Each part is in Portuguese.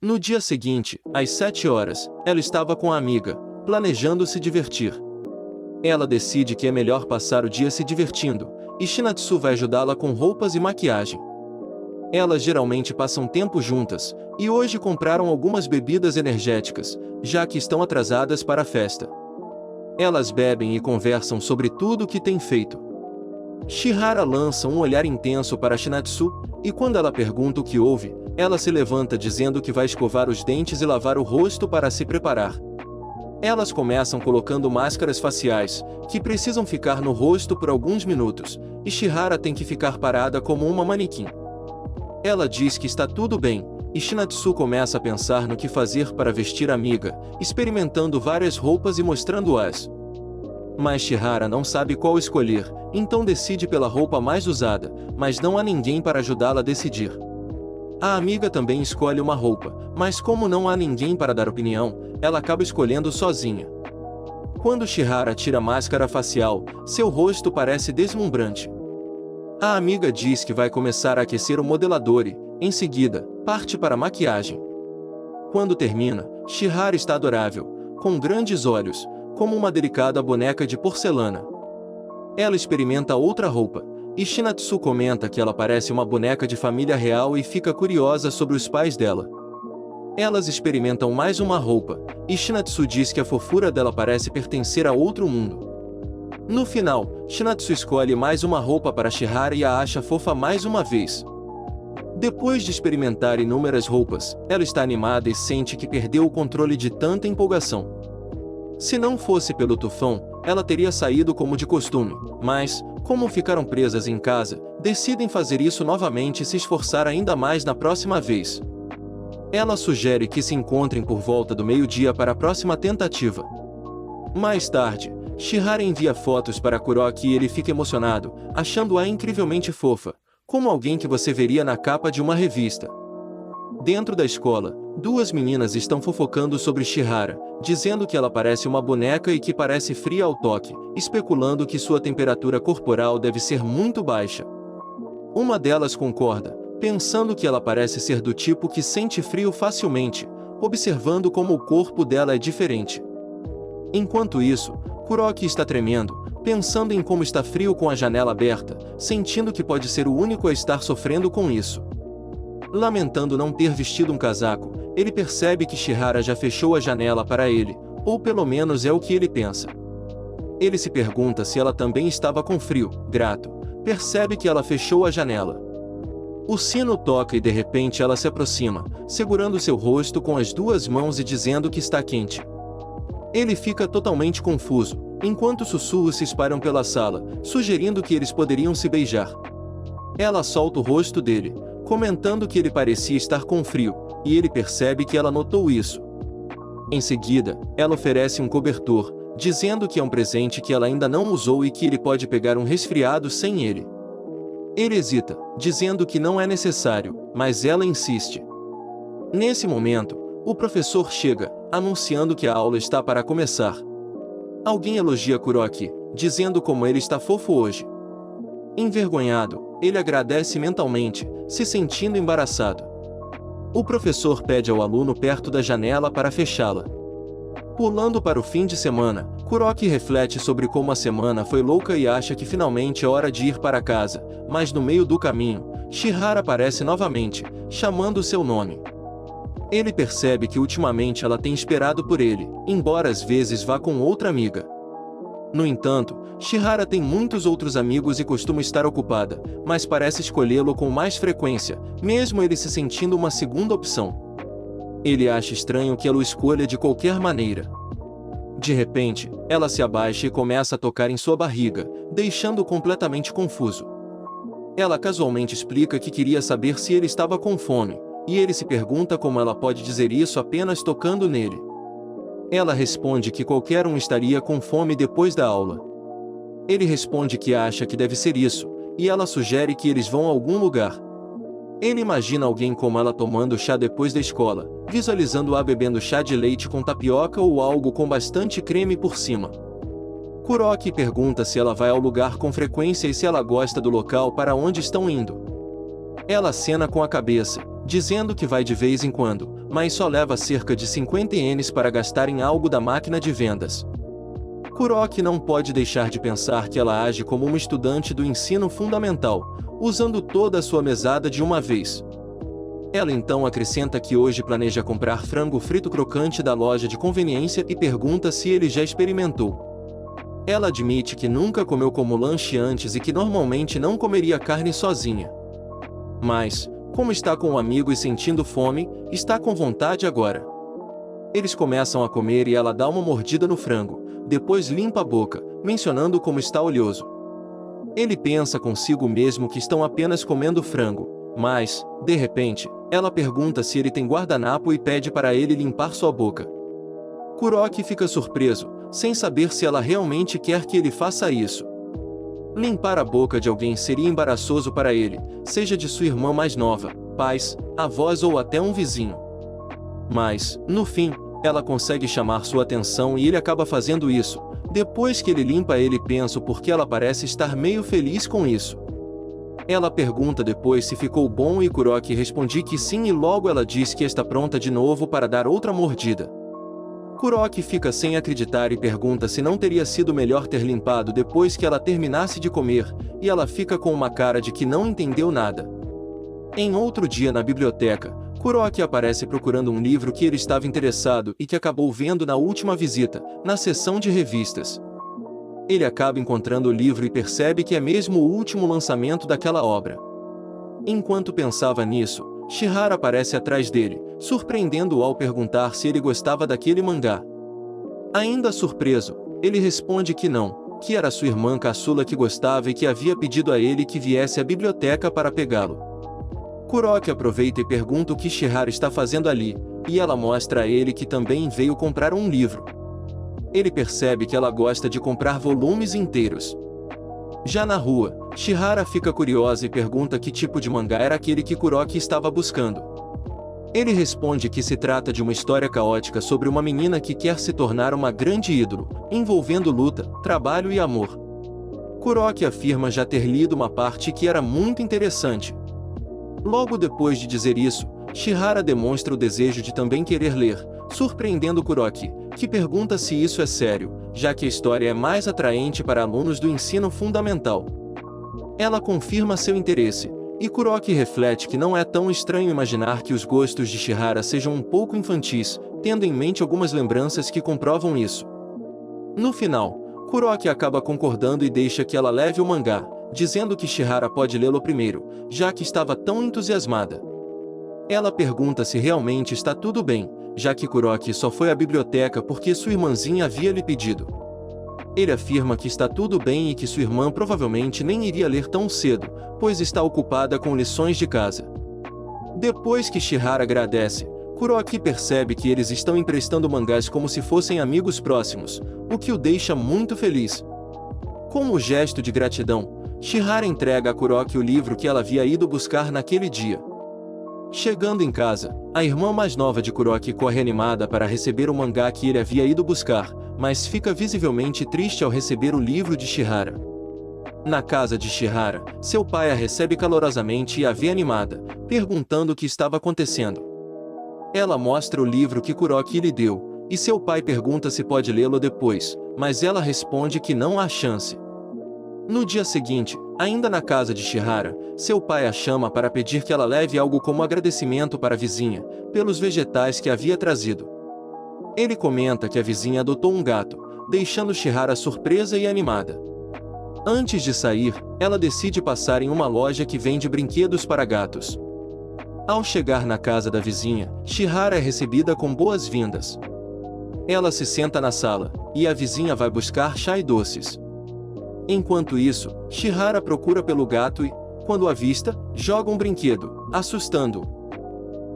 No dia seguinte, às 7 horas, ela estava com a amiga, planejando se divertir. Ela decide que é melhor passar o dia se divertindo, e Shinatsu vai ajudá-la com roupas e maquiagem. Elas geralmente passam tempo juntas, e hoje compraram algumas bebidas energéticas, já que estão atrasadas para a festa. Elas bebem e conversam sobre tudo o que têm feito. Shihara lança um olhar intenso para Shinatsu, e quando ela pergunta o que houve, ela se levanta dizendo que vai escovar os dentes e lavar o rosto para se preparar. Elas começam colocando máscaras faciais, que precisam ficar no rosto por alguns minutos, e Shihara tem que ficar parada como uma manequim. Ela diz que está tudo bem, e Shinatsu começa a pensar no que fazer para vestir a amiga, experimentando várias roupas e mostrando-as. Mas Shihara não sabe qual escolher, então decide pela roupa mais usada, mas não há ninguém para ajudá-la a decidir. A amiga também escolhe uma roupa, mas como não há ninguém para dar opinião, ela acaba escolhendo sozinha. Quando Shihara tira a máscara facial, seu rosto parece deslumbrante. A amiga diz que vai começar a aquecer o modelador e, em seguida, parte para a maquiagem. Quando termina, Shihara está adorável, com grandes olhos, como uma delicada boneca de porcelana. Ela experimenta outra roupa, e Shinatsu comenta que ela parece uma boneca de família real e fica curiosa sobre os pais dela. Elas experimentam mais uma roupa, e Shinatsu diz que a fofura dela parece pertencer a outro mundo. No final, Shinatsu escolhe mais uma roupa para Shihara e a acha fofa mais uma vez. Depois de experimentar inúmeras roupas, ela está animada e sente que perdeu o controle de tanta empolgação. Se não fosse pelo tufão, ela teria saído como de costume, mas, como ficaram presas em casa, decidem fazer isso novamente e se esforçar ainda mais na próxima vez. Ela sugere que se encontrem por volta do meio-dia para a próxima tentativa. Mais tarde, Shihara envia fotos para Kuroki e ele fica emocionado, achando-a incrivelmente fofa, como alguém que você veria na capa de uma revista. Dentro da escola, duas meninas estão fofocando sobre Shihara, dizendo que ela parece uma boneca e que parece fria ao toque, especulando que sua temperatura corporal deve ser muito baixa. Uma delas concorda, pensando que ela parece ser do tipo que sente frio facilmente, observando como o corpo dela é diferente. Enquanto isso, Kuroki está tremendo, pensando em como está frio com a janela aberta, sentindo que pode ser o único a estar sofrendo com isso. Lamentando não ter vestido um casaco, ele percebe que Shihara já fechou a janela para ele, ou pelo menos é o que ele pensa. Ele se pergunta se ela também estava com frio, grato, percebe que ela fechou a janela. O sino toca e de repente ela se aproxima, segurando seu rosto com as duas mãos e dizendo que está quente. Ele fica totalmente confuso, enquanto sussurros se espalham pela sala, sugerindo que eles poderiam se beijar. Ela solta o rosto dele, comentando que ele parecia estar com frio, e ele percebe que ela notou isso. Em seguida, ela oferece um cobertor, dizendo que é um presente que ela ainda não usou e que ele pode pegar um resfriado sem ele. Ele hesita, dizendo que não é necessário, mas ela insiste. Nesse momento, o professor chega, anunciando que a aula está para começar. Alguém elogia Kuroki, dizendo como ele está fofo hoje. Envergonhado, ele agradece mentalmente, se sentindo embaraçado. O professor pede ao aluno perto da janela para fechá-la. Pulando para o fim de semana, Kuroki reflete sobre como a semana foi louca e acha que finalmente é hora de ir para casa, mas no meio do caminho, Shihara aparece novamente, chamando seu nome. Ele percebe que ultimamente ela tem esperado por ele, embora às vezes vá com outra amiga. No entanto, Shihara tem muitos outros amigos e costuma estar ocupada, mas parece escolhê-lo com mais frequência, mesmo ele se sentindo uma segunda opção. Ele acha estranho que ela o escolha de qualquer maneira. De repente, ela se abaixa e começa a tocar em sua barriga, deixando-o completamente confuso. Ela casualmente explica que queria saber se ele estava com fome, e ele se pergunta como ela pode dizer isso apenas tocando nele. Ela responde que qualquer um estaria com fome depois da aula. Ele responde que acha que deve ser isso, e ela sugere que eles vão a algum lugar. Ele imagina alguém como ela tomando chá depois da escola, visualizando-a bebendo chá de leite com tapioca ou algo com bastante creme por cima. Kuroki pergunta se ela vai ao lugar com frequência e se ela gosta do local para onde estão indo. Ela acena com a cabeça, dizendo que vai de vez em quando, mas só leva cerca de 50 ienes para gastar em algo da máquina de vendas. Kuroki não pode deixar de pensar que ela age como uma estudante do ensino fundamental, usando toda a sua mesada de uma vez. Ela então acrescenta que hoje planeja comprar frango frito crocante da loja de conveniência e pergunta se ele já experimentou. Ela admite que nunca comeu como lanche antes e que normalmente não comeria carne sozinha. Mas, como está com um amigo e sentindo fome, está com vontade agora. Eles começam a comer e ela dá uma mordida no frango, depois limpa a boca, mencionando como está oleoso. Ele pensa consigo mesmo que estão apenas comendo frango, mas, de repente, ela pergunta se ele tem guardanapo e pede para ele limpar sua boca. Kuroki fica surpreso, sem saber se ela realmente quer que ele faça isso. Limpar a boca de alguém seria embaraçoso para ele, seja de sua irmã mais nova, pais, avós ou até um vizinho. Mas, no fim, ela consegue chamar sua atenção e ele acaba fazendo isso. Depois que ele limpa ele pensa porque ela parece estar meio feliz com isso. Ela pergunta depois se ficou bom e Kuroki responde que sim e logo ela diz que está pronta de novo para dar outra mordida. Kuroki fica sem acreditar e pergunta se não teria sido melhor ter limpado depois que ela terminasse de comer, e ela fica com uma cara de que não entendeu nada. Em outro dia na biblioteca, Kuroki aparece procurando um livro que ele estava interessado e que acabou vendo na última visita, na seção de revistas. Ele acaba encontrando o livro e percebe que é mesmo o último lançamento daquela obra. Enquanto pensava nisso, Shihara aparece atrás dele, surpreendendo-o ao perguntar se ele gostava daquele mangá. Ainda surpreso, ele responde que não, que era sua irmã caçula que gostava e que havia pedido a ele que viesse à biblioteca para pegá-lo. Kuroki aproveita e pergunta o que Shihara está fazendo ali, e ela mostra a ele que também veio comprar um livro. Ele percebe que ela gosta de comprar volumes inteiros. Já na rua, Shihara fica curiosa e pergunta que tipo de mangá era aquele que Kuroki estava buscando. Ele responde que se trata de uma história caótica sobre uma menina que quer se tornar uma grande ídolo, envolvendo luta, trabalho e amor. Kuroki afirma já ter lido uma parte que era muito interessante. Logo depois de dizer isso, Shihara demonstra o desejo de também querer ler, surpreendendo Kuroki, que pergunta se isso é sério, já que a história é mais atraente para alunos do ensino fundamental. Ela confirma seu interesse, e Kuroki reflete que não é tão estranho imaginar que os gostos de Shihara sejam um pouco infantis, tendo em mente algumas lembranças que comprovam isso. No final, Kuroki acaba concordando e deixa que ela leve o mangá, dizendo que Shihara pode lê-lo primeiro, já que estava tão entusiasmada. Ela pergunta se realmente está tudo bem, já que Kuroki só foi à biblioteca porque sua irmãzinha havia lhe pedido. Ele afirma que está tudo bem e que sua irmã provavelmente nem iria ler tão cedo, pois está ocupada com lições de casa. Depois que Shihara agradece, Kuroki percebe que eles estão emprestando mangás como se fossem amigos próximos, o que o deixa muito feliz. Como gesto de gratidão, Shihara entrega a Kuroki o livro que ela havia ido buscar naquele dia. Chegando em casa, a irmã mais nova de Kuroki corre animada para receber o mangá que ele havia ido buscar, mas fica visivelmente triste ao receber o livro de Shihara. Na casa de Shihara, seu pai a recebe calorosamente e a vê animada, perguntando o que estava acontecendo. Ela mostra o livro que Kuroki lhe deu, e seu pai pergunta se pode lê-lo depois, mas ela responde que não há chance. No dia seguinte, ainda na casa de Shihara, seu pai a chama para pedir que ela leve algo como agradecimento para a vizinha, pelos vegetais que havia trazido. Ele comenta que a vizinha adotou um gato, deixando Shihara surpresa e animada. Antes de sair, ela decide passar em uma loja que vende brinquedos para gatos. Ao chegar na casa da vizinha, Shihara é recebida com boas-vindas. Ela se senta na sala, e a vizinha vai buscar chá e doces. Enquanto isso, Shihara procura pelo gato e, quando o avista, joga um brinquedo, assustando-o.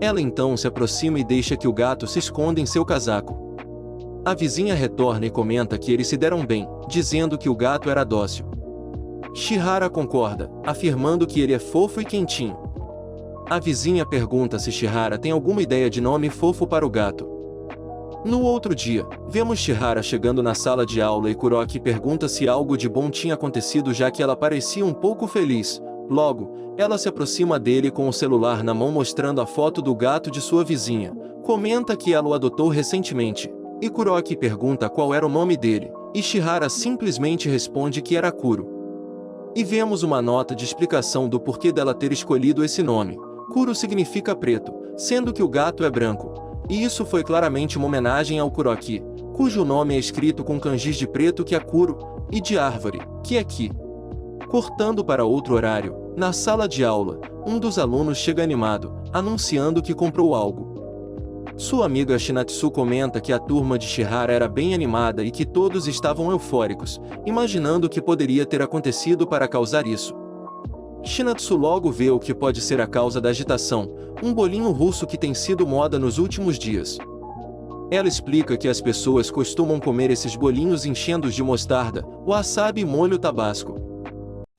Ela então se aproxima e deixa que o gato se esconda em seu casaco. A vizinha retorna e comenta que eles se deram bem, dizendo que o gato era dócil. Shihara concorda, afirmando que ele é fofo e quentinho. A vizinha pergunta se Shihara tem alguma ideia de nome fofo para o gato. No outro dia, vemos Shihara chegando na sala de aula e Kuroki pergunta se algo de bom tinha acontecido já que ela parecia um pouco feliz, Logo, ela se aproxima dele com o celular na mão mostrando a foto do gato de sua vizinha. Comenta que ela o adotou recentemente. E Kuroki pergunta qual era o nome dele, e Shihara simplesmente responde que era Kuro. E vemos uma nota de explicação do porquê dela ter escolhido esse nome. Kuro significa preto, sendo que o gato é branco. E isso foi claramente uma homenagem ao Kuroki, cujo nome é escrito com kanjis de preto que é Kuro, e de árvore, que é Ki. Cortando para outro horário, na sala de aula, um dos alunos chega animado, anunciando que comprou algo. Sua amiga Shinatsu comenta que a turma de Shihara era bem animada e que todos estavam eufóricos, imaginando o que poderia ter acontecido para causar isso. Shinatsu logo vê o que pode ser a causa da agitação, um bolinho russo que tem sido moda nos últimos dias. Ela explica que as pessoas costumam comer esses bolinhos enchendo-os de mostarda, wasabi e molho tabasco.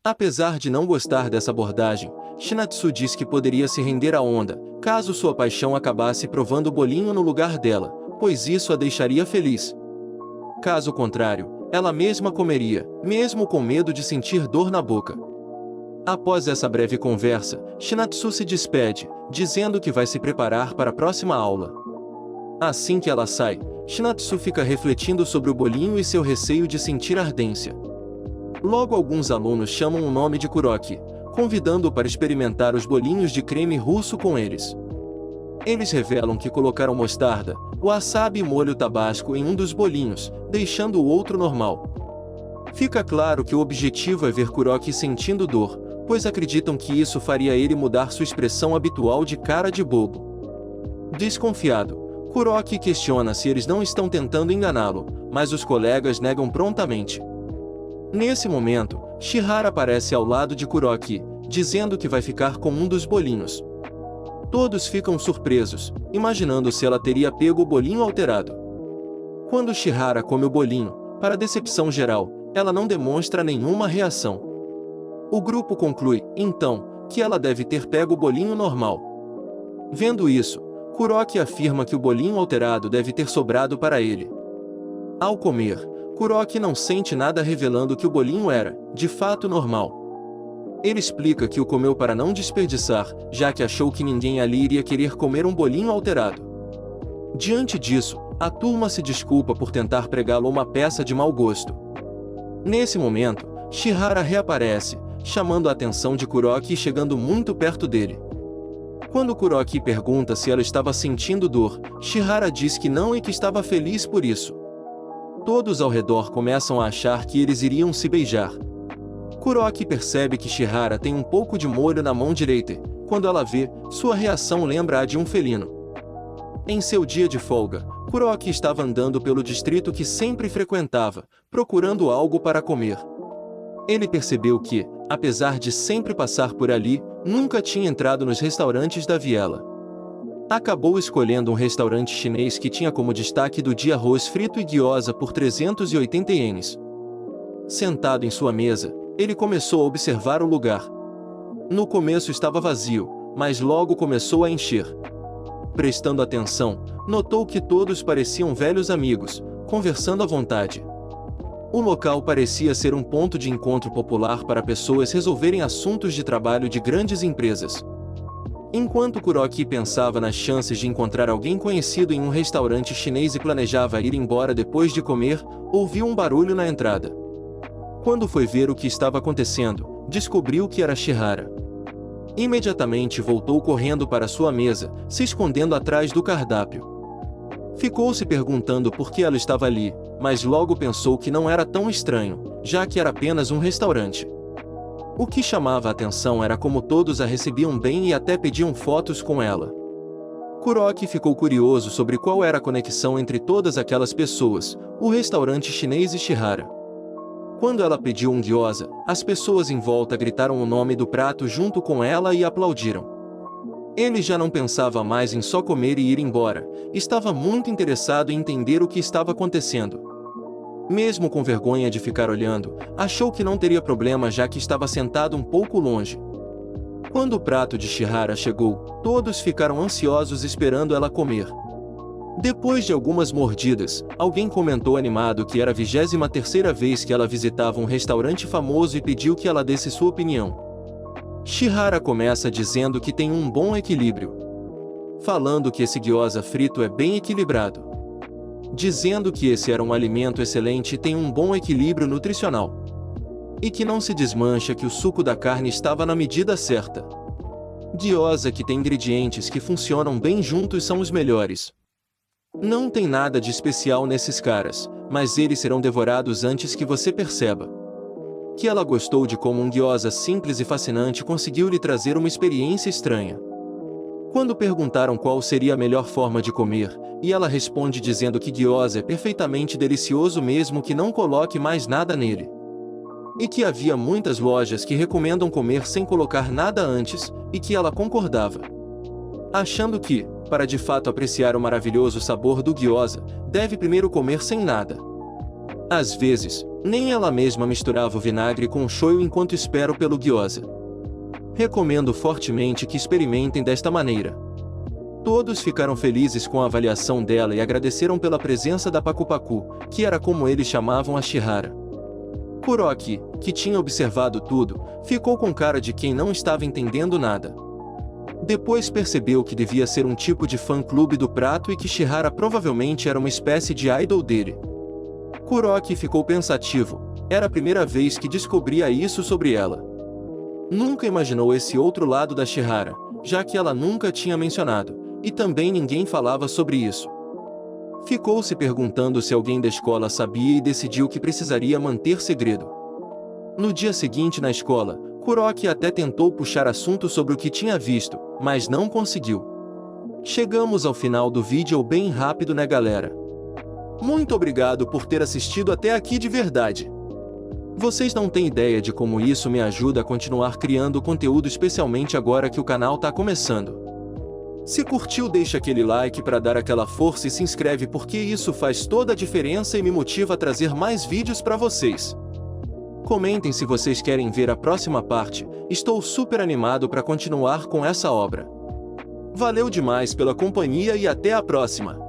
Apesar de não gostar dessa abordagem, Shinatsu diz que poderia se render à onda, caso sua paixão acabasse provando o bolinho no lugar dela, pois isso a deixaria feliz. Caso contrário, ela mesma comeria, mesmo com medo de sentir dor na boca. Após essa breve conversa, Shinatsu se despede, dizendo que vai se preparar para a próxima aula. Assim que ela sai, Shinatsu fica refletindo sobre o bolinho e seu receio de sentir ardência. Logo alguns alunos chamam o nome de Kuroki, convidando-o para experimentar os bolinhos de creme russo com eles. Eles revelam que colocaram mostarda, wasabi e molho tabasco em um dos bolinhos, deixando o outro normal. Fica claro que o objetivo é ver Kuroki sentindo dor, pois acreditam que isso faria ele mudar sua expressão habitual de cara de bobo. Desconfiado, Kuroki questiona se eles não estão tentando enganá-lo, mas os colegas negam prontamente. Nesse momento, Shihara aparece ao lado de Kuroki, dizendo que vai ficar com um dos bolinhos. Todos ficam surpresos, imaginando se ela teria pego o bolinho alterado. Quando Shihara come o bolinho, para decepção geral, ela não demonstra nenhuma reação. O grupo conclui, então, que ela deve ter pego o bolinho normal. Vendo isso, Kuroki afirma que o bolinho alterado deve ter sobrado para ele. Ao comer, Kuroki não sente nada, revelando que o bolinho era, de fato, normal. Ele explica que o comeu para não desperdiçar, já que achou que ninguém ali iria querer comer um bolinho alterado. Diante disso, a turma se desculpa por tentar pregá-lo uma peça de mau gosto. Nesse momento, Shihara reaparece, chamando a atenção de Kuroki e chegando muito perto dele. Quando Kuroki pergunta se ela estava sentindo dor, Shihara diz que não e que estava feliz por isso. Todos ao redor começam a achar que eles iriam se beijar. Kuroki percebe que Shihara tem um pouco de molho na mão direita. Quando ela vê, sua reação lembra a de um felino. Em seu dia de folga, Kuroki estava andando pelo distrito que sempre frequentava, procurando algo para comer. Ele percebeu que, apesar de sempre passar por ali, nunca tinha entrado nos restaurantes da viela. Acabou escolhendo um restaurante chinês que tinha como destaque do dia arroz frito e gyoza por 380 ienes. Sentado em sua mesa, ele começou a observar o lugar. No começo estava vazio, mas logo começou a encher. Prestando atenção, notou que todos pareciam velhos amigos, conversando à vontade. O local parecia ser um ponto de encontro popular para pessoas resolverem assuntos de trabalho de grandes empresas. Enquanto Kuroki pensava nas chances de encontrar alguém conhecido em um restaurante chinês e planejava ir embora depois de comer, ouviu um barulho na entrada. Quando foi ver o que estava acontecendo, descobriu que era Shihara. Imediatamente voltou correndo para sua mesa, se escondendo atrás do cardápio. Ficou se perguntando por que ela estava ali, mas logo pensou que não era tão estranho, já que era apenas um restaurante. O que chamava a atenção era como todos a recebiam bem e até pediam fotos com ela. Kuroki ficou curioso sobre qual era a conexão entre todas aquelas pessoas, o restaurante chinês e Shihara. Quando ela pediu um gyoza, as pessoas em volta gritaram o nome do prato junto com ela e aplaudiram. Ele já não pensava mais em só comer e ir embora, estava muito interessado em entender o que estava acontecendo. Mesmo com vergonha de ficar olhando, achou que não teria problema já que estava sentado um pouco longe. Quando o prato de Shihara chegou, todos ficaram ansiosos esperando ela comer. Depois de algumas mordidas, alguém comentou animado que era a 23ª vez que ela visitava um restaurante famoso e pediu que ela desse sua opinião. Chihara começa dizendo que tem um bom equilíbrio, falando que esse gyoza frito é bem equilibrado, dizendo que esse era um alimento excelente e tem um bom equilíbrio nutricional, e que não se desmancha, que o suco da carne estava na medida certa. Gyoza que tem ingredientes que funcionam bem juntos são os melhores. Não tem nada de especial nesses caras, mas eles serão devorados antes que você perceba. Que ela gostou de como um gyoza simples e fascinante conseguiu lhe trazer uma experiência estranha. Quando perguntaram qual seria a melhor forma de comer, e ela responde dizendo que gyoza é perfeitamente delicioso mesmo que não coloque mais nada nele. E que havia muitas lojas que recomendam comer sem colocar nada antes, e que ela concordava. Achando que, para de fato apreciar o maravilhoso sabor do gyoza, deve primeiro comer sem nada. Às vezes, nem ela mesma misturava o vinagre com o shoyu enquanto espera pelo gyoza. Recomendo fortemente que experimentem desta maneira. Todos ficaram felizes com a avaliação dela e agradeceram pela presença da Paku-Paku, que era como eles chamavam a Chihara. Kuroki, que tinha observado tudo, ficou com cara de quem não estava entendendo nada. Depois percebeu que devia ser um tipo de fã-clube do prato e que Chihara provavelmente era uma espécie de idol dele. Kuroki ficou pensativo, era a primeira vez que descobria isso sobre ela. Nunca imaginou esse outro lado da Chihara, já que ela nunca tinha mencionado, e também ninguém falava sobre isso. Ficou se perguntando se alguém da escola sabia e decidiu que precisaria manter segredo. No dia seguinte na escola, Kuroki até tentou puxar assunto sobre o que tinha visto, mas não conseguiu. Chegamos ao final do vídeo bem rápido, né, galera? Muito obrigado por ter assistido até aqui de verdade. Vocês não têm ideia de como isso me ajuda a continuar criando conteúdo, especialmente agora que o canal tá começando. Se curtiu, deixa aquele like para dar aquela força e se inscreve porque isso faz toda a diferença e me motiva a trazer mais vídeos para vocês. Comentem se vocês querem ver a próxima parte, estou super animado para continuar com essa obra. Valeu demais pela companhia e até a próxima!